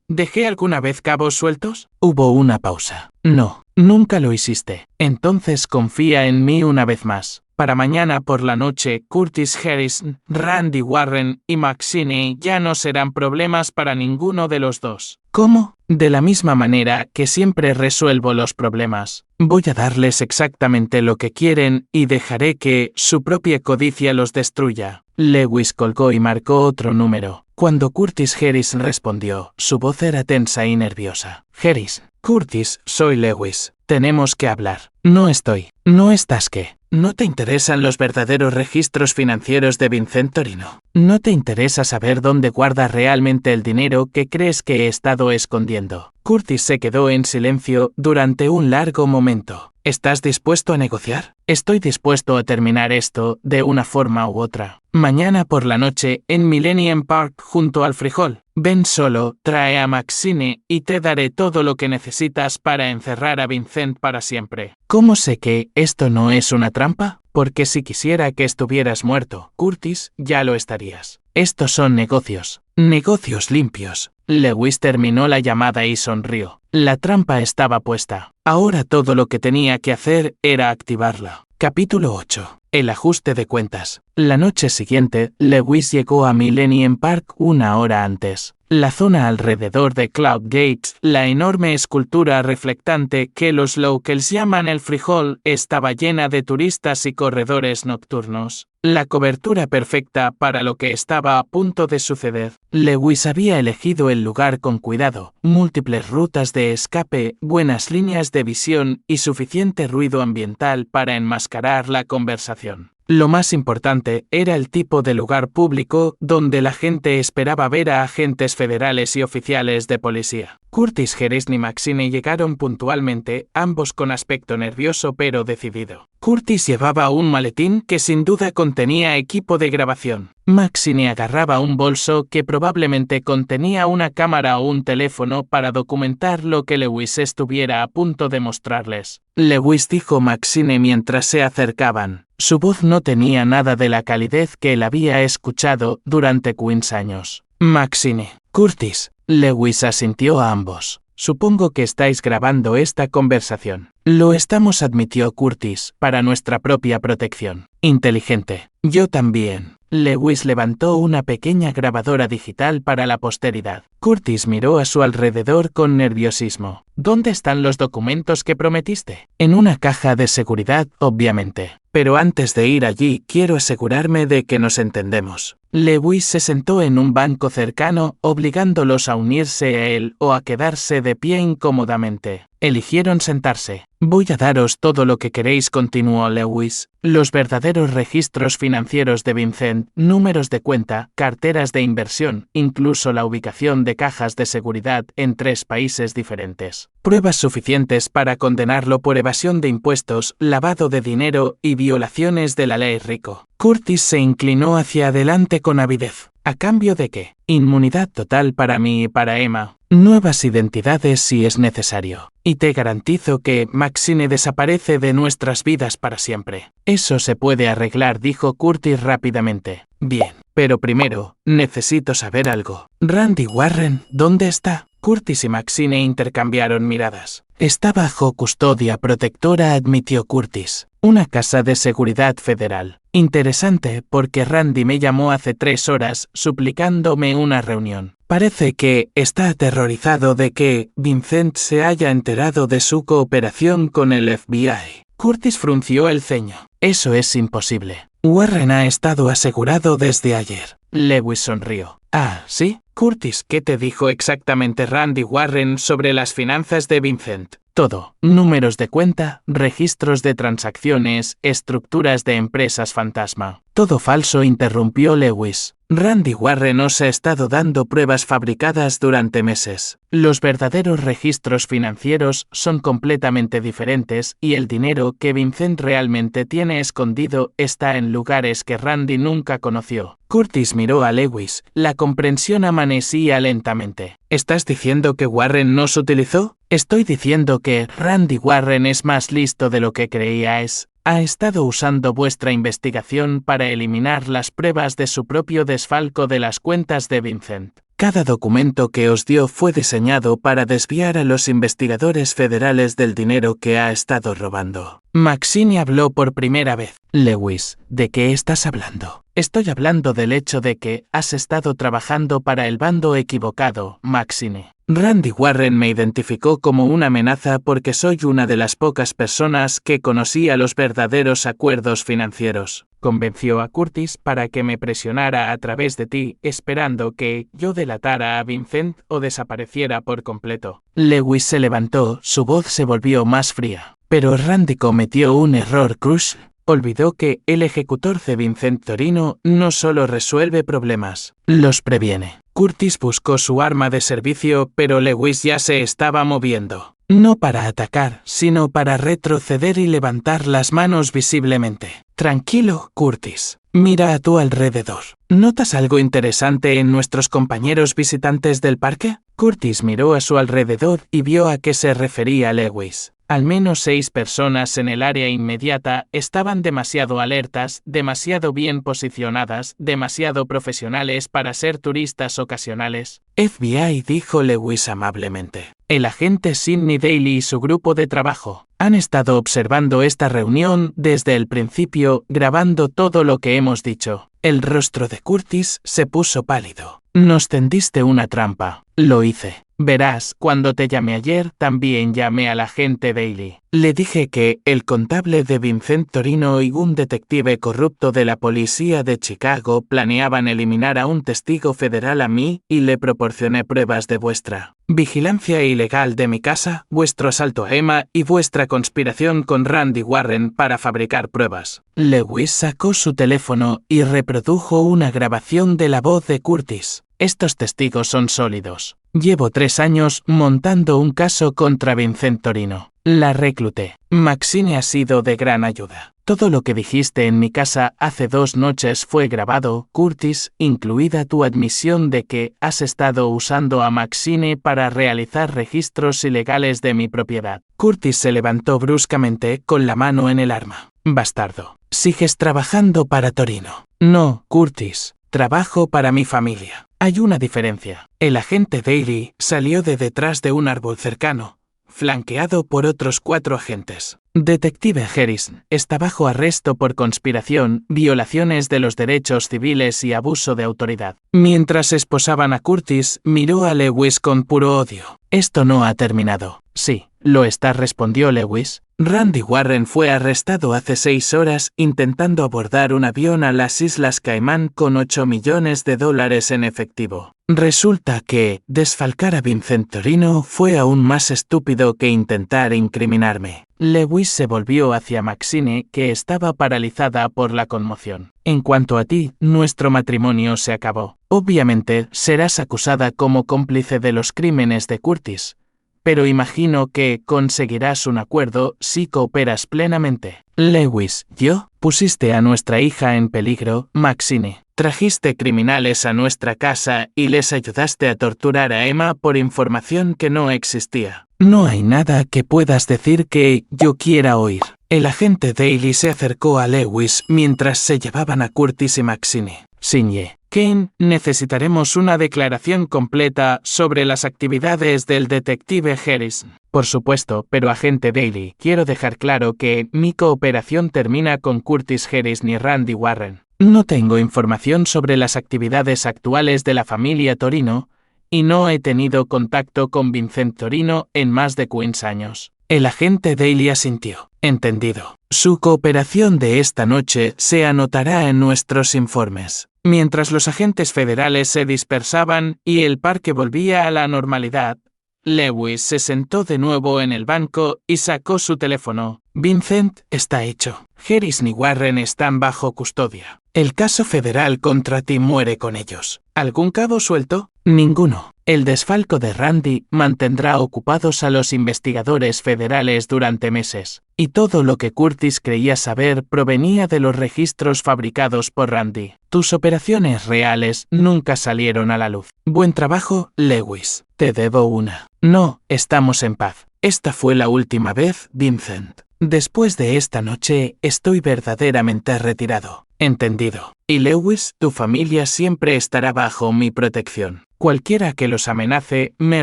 ¿dejé alguna vez cabos sueltos? Hubo una pausa. No, nunca lo hiciste. Entonces confía en mí una vez más. Para mañana por la noche, Curtis Harrison, Randy Warren y Maxine ya no serán problemas para ninguno de los dos. ¿Cómo? De la misma manera que siempre resuelvo los problemas. Voy a darles exactamente lo que quieren y dejaré que su propia codicia los destruya. Lewis colgó y marcó otro número. Cuando Curtis Harris respondió, su voz era tensa y nerviosa. Harris, Curtis, soy Lewis. Tenemos que hablar. No estoy. ¿No estás qué? ¿No te interesan los verdaderos registros financieros de Vincent Torino? ¿No te interesa saber dónde guarda realmente el dinero que crees que he estado escondiendo? Curtis se quedó en silencio durante un largo momento. ¿Estás dispuesto a negociar? Estoy dispuesto a terminar esto de una forma u otra. Mañana por la noche en Millennium Park junto al frijol. Ven solo, trae a Maxine y te daré todo lo que necesitas para encerrar a Vincent para siempre. ¿Cómo sé que esto no es una trampa? Porque si quisiera que estuvieras muerto, Curtis, ya lo estarías. Estos son negocios. Negocios limpios. Lewis terminó la llamada y sonrió. La trampa estaba puesta. Ahora todo lo que tenía que hacer era activarla. Capítulo 8. El ajuste de cuentas. La noche siguiente, Lewis llegó a Millennium Park una hora antes. La zona alrededor de Cloud Gates, la enorme escultura reflectante que los locals llaman el frijol, estaba llena de turistas y corredores nocturnos. La cobertura perfecta para lo que estaba a punto de suceder. Lewis había elegido el lugar con cuidado, múltiples rutas de escape, buenas líneas de visión y suficiente ruido ambiental para enmascarar la conversación. Lo más importante era el tipo de lugar público donde la gente esperaba ver a agentes federales y oficiales de policía. Curtis Harris y Maxine llegaron puntualmente, ambos con aspecto nervioso pero decidido. Curtis llevaba un maletín que sin duda contenía equipo de grabación. Maxine agarraba un bolso que probablemente contenía una cámara o un teléfono para documentar lo que Lewis estuviera a punto de mostrarles. Lewis dijo Maxine mientras se acercaban. Su voz no tenía nada de la calidez que él había escuchado durante 15 años. Maxine. Curtis. Lewis asintió a ambos. Supongo que estáis grabando esta conversación. Lo estamos, admitió Curtis, para nuestra propia protección. Inteligente. Yo también. Lewis levantó una pequeña grabadora digital para la posteridad. Curtis miró a su alrededor con nerviosismo. ¿Dónde están los documentos que prometiste? En una caja de seguridad, obviamente. Pero antes de ir allí, quiero asegurarme de que nos entendemos. Lewis se sentó en un banco cercano, obligándolos a unirse a él o a quedarse de pie incómodamente. Eligieron sentarse. Voy a daros todo lo que queréis, continuó Lewis. Los verdaderos registros financieros de Vincent, números de cuenta, carteras de inversión, incluso la ubicación de cajas de seguridad en 3 países diferentes. Pruebas suficientes para condenarlo por evasión de impuestos, lavado de dinero y violaciones de la ley Rico. Curtis se inclinó hacia adelante con avidez. ¿A cambio de qué? Inmunidad total para mí y para Emma. Nuevas identidades si es necesario. Y te garantizo que Maxine desaparece de nuestras vidas para siempre. Eso se puede arreglar, dijo Curtis rápidamente. Bien, pero primero, necesito saber algo. Randy Warren, ¿dónde está? Curtis y Maxine intercambiaron miradas. Está bajo custodia protectora, admitió Curtis. Una casa de seguridad federal. Interesante, porque Randy me llamó hace 3 horas suplicándome una reunión. Parece que está aterrorizado de que Vincent se haya enterado de su cooperación con el FBI. Curtis frunció el ceño. Eso es imposible. Warren ha estado asegurado desde ayer. Lewis sonrió. Ah, ¿sí? Curtis, ¿qué te dijo exactamente Randy Warren sobre las finanzas de Vincent? Todo. Números de cuenta, registros de transacciones, estructuras de empresas fantasma. Todo falso, interrumpió Lewis. Randy Warren os ha estado dando pruebas fabricadas durante meses. Los verdaderos registros financieros son completamente diferentes y el dinero que Vincent realmente tiene escondido está en lugares que Randy nunca conoció. Curtis miró a Lewis. La comprensión amanecía lentamente. ¿Estás diciendo que Warren nos utilizó? Estoy diciendo que Randy Warren es más listo de lo que creíais. Ha estado usando vuestra investigación para eliminar las pruebas de su propio desfalco de las cuentas de Vincent. Cada documento que os dio fue diseñado para desviar a los investigadores federales del dinero que ha estado robando. Maxine habló por primera vez. Lewis, ¿de qué estás hablando? Estoy hablando del hecho de que has estado trabajando para el bando equivocado, Maxine. Randy Warren me identificó como una amenaza porque soy una de las pocas personas que conocía los verdaderos acuerdos financieros. Convenció a Curtis para que me presionara a través de ti, esperando que yo delatara a Vincent o desapareciera por completo. Lewis se levantó, su voz se volvió más fría. Pero Randy cometió un error, Crush. Olvidó que el ejecutor de Vincent Torino no solo resuelve problemas, los previene. Curtis buscó su arma de servicio, pero Lewis ya se estaba moviendo. No para atacar, sino para retroceder y levantar las manos visiblemente. Tranquilo, Curtis. Mira a tu alrededor. ¿Notas algo interesante en nuestros compañeros visitantes del parque? Curtis miró a su alrededor y vio a qué se refería Lewis. Al menos 6 personas en el área inmediata estaban demasiado alertas, demasiado bien posicionadas, demasiado profesionales para ser turistas ocasionales. FBI, dijo Lewis amablemente. El agente Sidney Daly y su grupo de trabajo han estado observando esta reunión desde el principio, grabando todo lo que hemos dicho. El rostro de Curtis se puso pálido. Nos tendiste una trampa. Lo hice. Verás, cuando te llamé ayer, también llamé al agente Daly. Le dije que el contable de Vincent Torino y un detective corrupto de la policía de Chicago planeaban eliminar a un testigo federal a mí y le proporcioné pruebas de vuestra vigilancia ilegal de mi casa, vuestro asalto a Emma y vuestra conspiración con Randy Warren para fabricar pruebas. Lewis sacó su teléfono y reprodujo una grabación de la voz de Curtis. Estos testigos son sólidos. Llevo 3 años montando un caso contra Vincent Torino. La recluté. Maxine ha sido de gran ayuda. Todo lo que dijiste en mi casa hace 2 noches fue grabado, Curtis, incluida tu admisión de que has estado usando a Maxine para realizar registros ilegales de mi propiedad. Curtis se levantó bruscamente con la mano en el arma. Bastardo. Sigues trabajando para Torino. No, Curtis. Trabajo para mi familia. Hay una diferencia. El agente Daly salió de detrás de un árbol cercano, flanqueado por otros 4 agentes. Detective Harrison está bajo arresto por conspiración, violaciones de los derechos civiles y abuso de autoridad. Mientras esposaban a Curtis, miró a Lewis con puro odio. Esto no ha terminado. Sí, lo está, respondió Lewis. Randy Warren fue arrestado hace 6 horas intentando abordar un avión a las Islas Caimán con $8 millones en efectivo. Resulta que desfalcar a Vincent Torino fue aún más estúpido que intentar incriminarme. Lewis se volvió hacia Maxine, que estaba paralizada por la conmoción. En cuanto a ti, nuestro matrimonio se acabó. Obviamente, serás acusada como cómplice de los crímenes de Curtis. Pero imagino que conseguirás un acuerdo si cooperas plenamente. Lewis, ¿yo? Pusiste a nuestra hija en peligro, Maxine. Trajiste criminales a nuestra casa y les ayudaste a torturar a Emma por información que no existía. No hay nada que puedas decir que yo quiera oír. El agente Daly se acercó a Lewis mientras se llevaban a Curtis y Maxine. Sinye. Kane, necesitaremos una declaración completa sobre las actividades del detective Harrison. Por supuesto, pero agente Daly, quiero dejar claro que mi cooperación termina con Curtis Harrison y Randy Warren. No tengo información sobre las actividades actuales de la familia Torino, y no he tenido contacto con Vincent Torino en más de 15 años. El agente Daly asintió. Entendido. Su cooperación de esta noche se anotará en nuestros informes. Mientras los agentes federales se dispersaban y el parque volvía a la normalidad, Lewis se sentó de nuevo en el banco y sacó su teléfono. Vincent, está hecho. Harrison y Warren están bajo custodia. El caso federal contra ti muere con ellos. ¿Algún cabo suelto? Ninguno. El desfalco de Randy mantendrá ocupados a los investigadores federales durante meses. Y todo lo que Curtis creía saber provenía de los registros fabricados por Randy. Tus operaciones reales nunca salieron a la luz. Buen trabajo, Lewis. Te debo una. No, estamos en paz. Esta fue la última vez, Vincent. Después de esta noche, estoy verdaderamente retirado. Entendido. Y Lewis, tu familia siempre estará bajo mi protección. Cualquiera que los amenace, me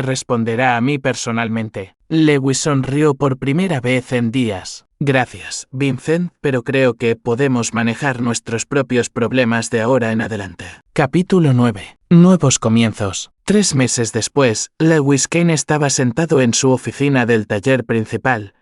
responderá a mí personalmente. Lewis sonrió por primera vez en días. Gracias, Vincent, pero creo que podemos manejar nuestros propios problemas de ahora en adelante. Capítulo 9. Nuevos comienzos. 3 meses después, Lewis Kane estaba sentado en su oficina del taller principal,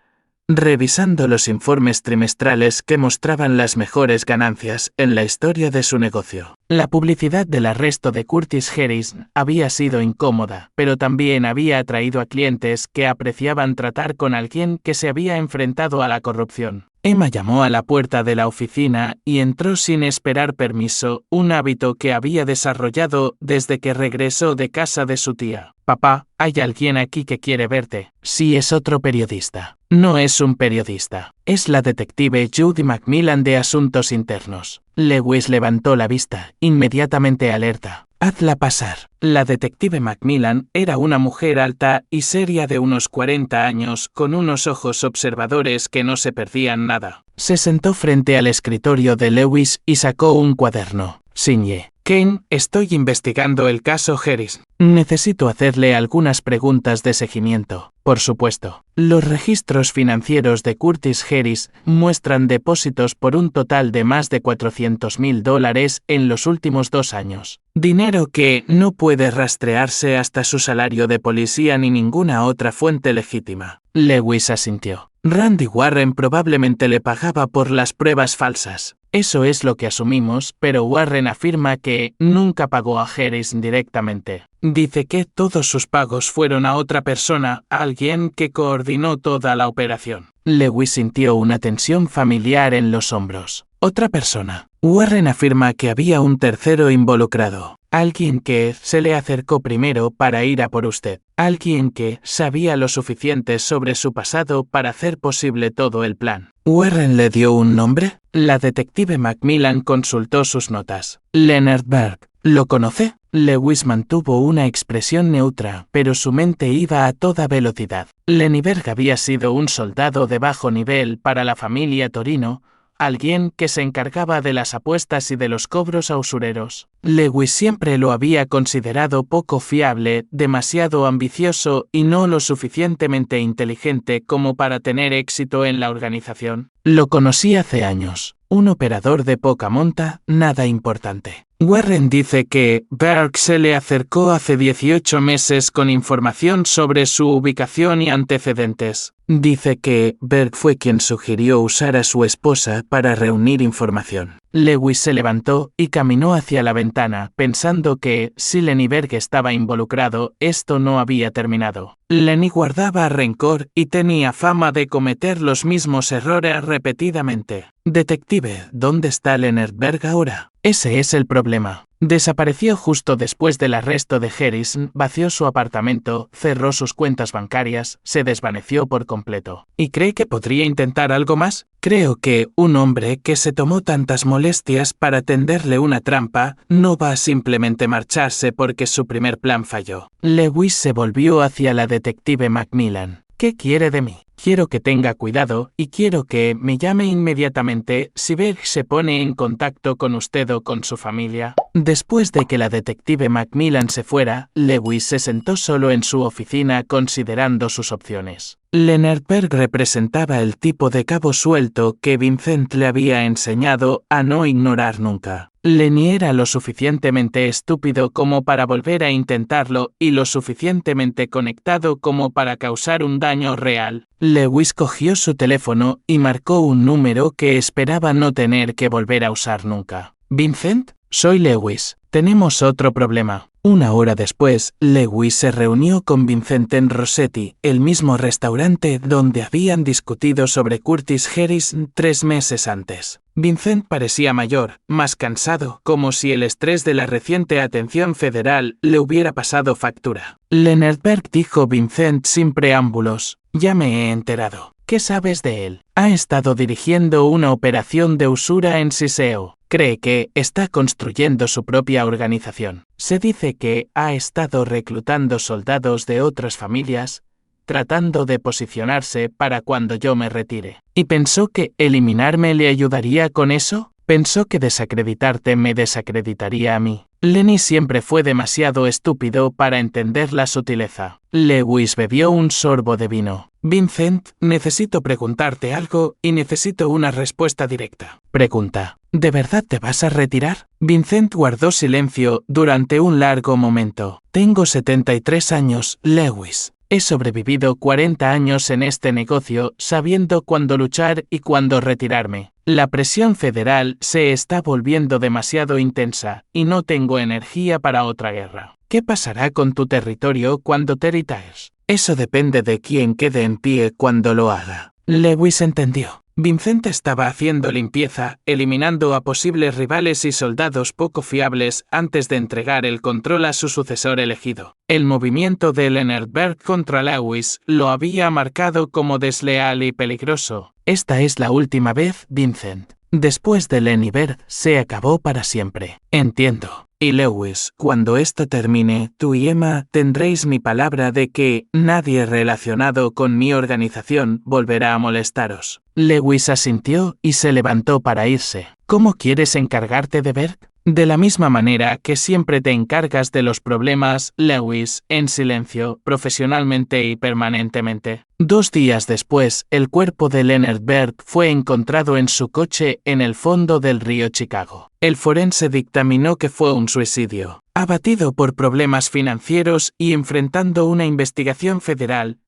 revisando los informes trimestrales que mostraban las mejores ganancias en la historia de su negocio. La publicidad del arresto de Curtis Harrison había sido incómoda, pero también había atraído a clientes que apreciaban tratar con alguien que se había enfrentado a la corrupción. Emma llamó a la puerta de la oficina y entró sin esperar permiso, un hábito que había desarrollado desde que regresó de casa de su tía. Papá, hay alguien aquí que quiere verte. Sí, es otro periodista. No es un periodista. Es la detective Judy Macmillan de Asuntos Internos. Lewis levantó la vista, inmediatamente alerta. Hazla pasar. La detective Macmillan era una mujer alta y seria de unos 40 años, con unos ojos observadores que no se perdían nada. Se sentó frente al escritorio de Lewis y sacó un cuaderno. Sinye. Kane, estoy investigando el caso Harrison. Necesito hacerle algunas preguntas de seguimiento. Por supuesto. Los registros financieros de Curtis Harrison muestran depósitos por un total de más de $400,000 en los últimos 2 años. Dinero que no puede rastrearse hasta su salario de policía ni ninguna otra fuente legítima. Lewis asintió. Randy Warren probablemente le pagaba por las pruebas falsas. Eso es lo que asumimos, pero Warren afirma que nunca pagó a Harrison directamente. Dice que todos sus pagos fueron a otra persona, alguien que coordinó toda la operación. Lewis sintió una tensión familiar en los hombros. Otra persona. Warren afirma que había un tercero involucrado. Alguien que se le acercó primero para ir a por usted. Alguien que sabía lo suficiente sobre su pasado para hacer posible todo el plan. ¿Warren le dio un nombre? La detective Macmillan consultó sus notas. Leonard Berg. ¿Lo conoce? Lewis mantuvo una expresión neutra, pero su mente iba a toda velocidad. Lenny Berg había sido un soldado de bajo nivel para la familia Torino, alguien que se encargaba de las apuestas y de los cobros a usureros. Lewis siempre lo había considerado poco fiable, demasiado ambicioso y no lo suficientemente inteligente como para tener éxito en la organización. Lo conocí hace años. Un operador de poca monta, nada importante. Warren dice que Berg se le acercó hace 18 meses con información sobre su ubicación y antecedentes. Dice que Berg fue quien sugirió usar a su esposa para reunir información. Lewis se levantó y caminó hacia la ventana, pensando que, si Lenny Berg estaba involucrado, esto no había terminado. Lenny guardaba rencor y tenía fama de cometer los mismos errores repetidamente. Detective, ¿dónde está Leonard Berg ahora? Ese es el problema. Desapareció justo después del arresto de Harrison, vació su apartamento, cerró sus cuentas bancarias, se desvaneció por completo. ¿Y cree que podría intentar algo más? Creo que un hombre que se tomó tantas molestias para tenderle una trampa no va a simplemente marcharse porque su primer plan falló. Lewis se volvió hacia la detective Macmillan. ¿Qué quiere de mí? Quiero que tenga cuidado y quiero que me llame inmediatamente si Berg se pone en contacto con usted o con su familia. Después de que la detective Macmillan se fuera, Lewis se sentó solo en su oficina considerando sus opciones. Leonard Berg representaba el tipo de cabo suelto que Vincent le había enseñado a no ignorar nunca. Lenny era lo suficientemente estúpido como para volver a intentarlo y lo suficientemente conectado como para causar un daño real. Lewis cogió su teléfono y marcó un número que esperaba no tener que volver a usar nunca. «Vincent, soy Lewis. Tenemos otro problema». Una hora después, Lewis se reunió con Vincent en Rossetti, el mismo restaurante donde habían discutido sobre Curtis Harrison 3 meses antes. Vincent parecía mayor, más cansado, como si el estrés de la reciente atención federal le hubiera pasado factura. Leonard Berg, dijo Vincent sin preámbulos, ya me he enterado. ¿Qué sabes de él? Ha estado dirigiendo una operación de usura en Siseo. Cree que está construyendo su propia organización. Se dice que ha estado reclutando soldados de otras familias, tratando de posicionarse para cuando yo me retire. ¿Y pensó que eliminarme le ayudaría con eso? ¿Pensó que desacreditarte me desacreditaría a mí? Lenny siempre fue demasiado estúpido para entender la sutileza. Lewis bebió un sorbo de vino. Vincent, necesito preguntarte algo y necesito una respuesta directa. Pregunta. ¿De verdad te vas a retirar? Vincent guardó silencio durante un largo momento. Tengo 73 años, Lewis. He sobrevivido 40 años en este negocio sabiendo cuándo luchar y cuándo retirarme. La presión federal se está volviendo demasiado intensa y no tengo energía para otra guerra. ¿Qué pasará con tu territorio cuando te retires? Eso depende de quién quede en pie cuando lo haga. Lewis entendió. Vincent estaba haciendo limpieza, eliminando a posibles rivales y soldados poco fiables antes de entregar el control a su sucesor elegido. El movimiento de Leonard Berg contra Lewis lo había marcado como desleal y peligroso. Esta es la última vez, Vincent. Después de Lenny Berg, se acabó para siempre. Entiendo. Y Lewis, cuando esto termine, tú y Emma tendréis mi palabra de que nadie relacionado con mi organización volverá a molestaros. Lewis asintió y se levantó para irse. ¿Cómo quieres encargarte de Berg? De la misma manera que siempre te encargas de los problemas, Lewis, en silencio, profesionalmente y permanentemente. 2 días después, el cuerpo de Leonard Berg fue encontrado en su coche en el fondo del río Chicago. El forense dictaminó que fue un suicidio. Abatido por problemas financieros y enfrentando una investigación federal,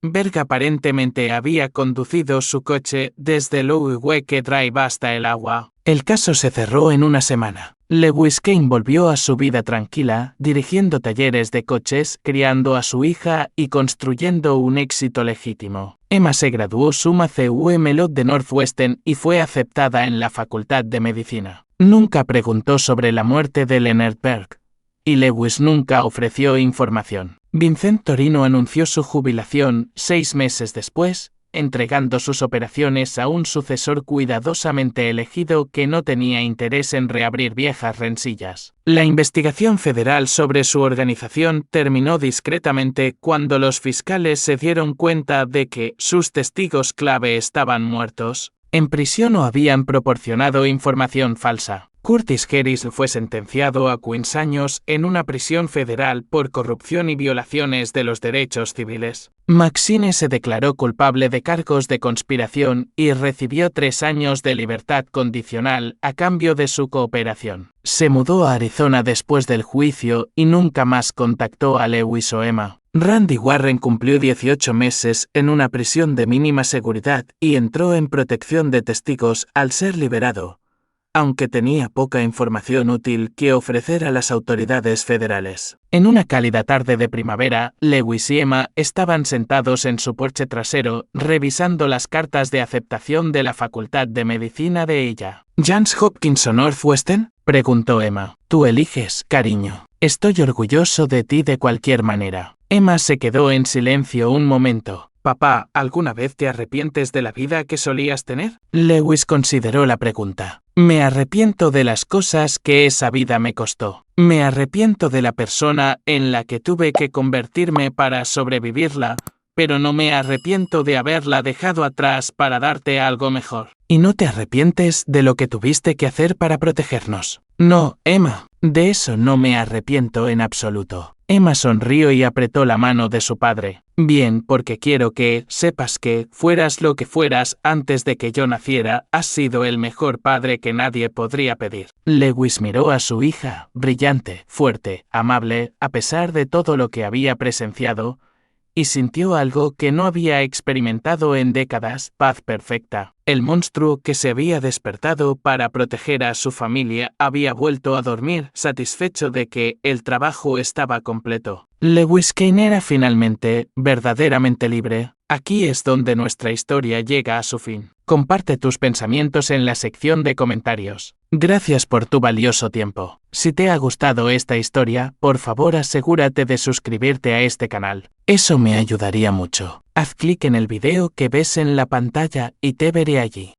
Berg aparentemente había conducido su coche desde Louisville Drive hasta el agua. El caso se cerró en una semana. Lewis Kane volvió a su vida tranquila, dirigiendo talleres de coches, criando a su hija y construyendo un éxito legítimo. Emma se graduó summa cum laude de Northwestern y fue aceptada en la Facultad de Medicina. Nunca preguntó sobre la muerte de Leonard Berg, y Lewis nunca ofreció información. Vincent Torino anunció su jubilación 6 meses después, entregando sus operaciones a un sucesor cuidadosamente elegido que no tenía interés en reabrir viejas rencillas. La investigación federal sobre su organización terminó discretamente cuando los fiscales se dieron cuenta de que sus testigos clave estaban muertos. en prisión o habían proporcionado información falsa. Curtis Harris fue sentenciado a 15 años en una prisión federal por corrupción y violaciones de los derechos civiles. Maxine se declaró culpable de cargos de conspiración y recibió 3 años de libertad condicional a cambio de su cooperación. Se mudó a Arizona después del juicio y nunca más contactó a Lewis o Emma. Randy Warren cumplió 18 meses en una prisión de mínima seguridad y entró en protección de testigos al ser liberado, aunque tenía poca información útil que ofrecer a las autoridades federales. En una cálida tarde de primavera, Lewis y Emma estaban sentados en su porche trasero, revisando las cartas de aceptación de la Facultad de Medicina de ella. ¿Johns Hopkins o Northwestern?, preguntó Emma. Tú eliges, cariño. Estoy orgulloso de ti de cualquier manera. Emma se quedó en silencio un momento. Papá, ¿alguna vez te arrepientes de la vida que solías tener? Lewis consideró la pregunta. Me arrepiento de las cosas que esa vida me costó. Me arrepiento de la persona en la que tuve que convertirme para sobrevivirla, pero no me arrepiento de haberla dejado atrás para darte algo mejor. ¿Y no te arrepientes de lo que tuviste que hacer para protegernos? No, Emma, de eso no me arrepiento en absoluto. Emma sonrió y apretó la mano de su padre. Bien, porque quiero que sepas que, fueras lo que fueras antes de que yo naciera, has sido el mejor padre que nadie podría pedir. Lewis miró a su hija, brillante, fuerte, amable, a pesar de todo lo que había presenciado, y sintió algo que no había experimentado en décadas: paz perfecta. El monstruo que se había despertado para proteger a su familia había vuelto a dormir, satisfecho de que el trabajo estaba completo. Lewis Kane era finalmente, verdaderamente libre. Aquí es donde nuestra historia llega a su fin. Comparte tus pensamientos en la sección de comentarios. Gracias por tu valioso tiempo. Si te ha gustado esta historia, por favor asegúrate de suscribirte a este canal. Eso me ayudaría mucho. Haz clic en el video que ves en la pantalla y te veré allí.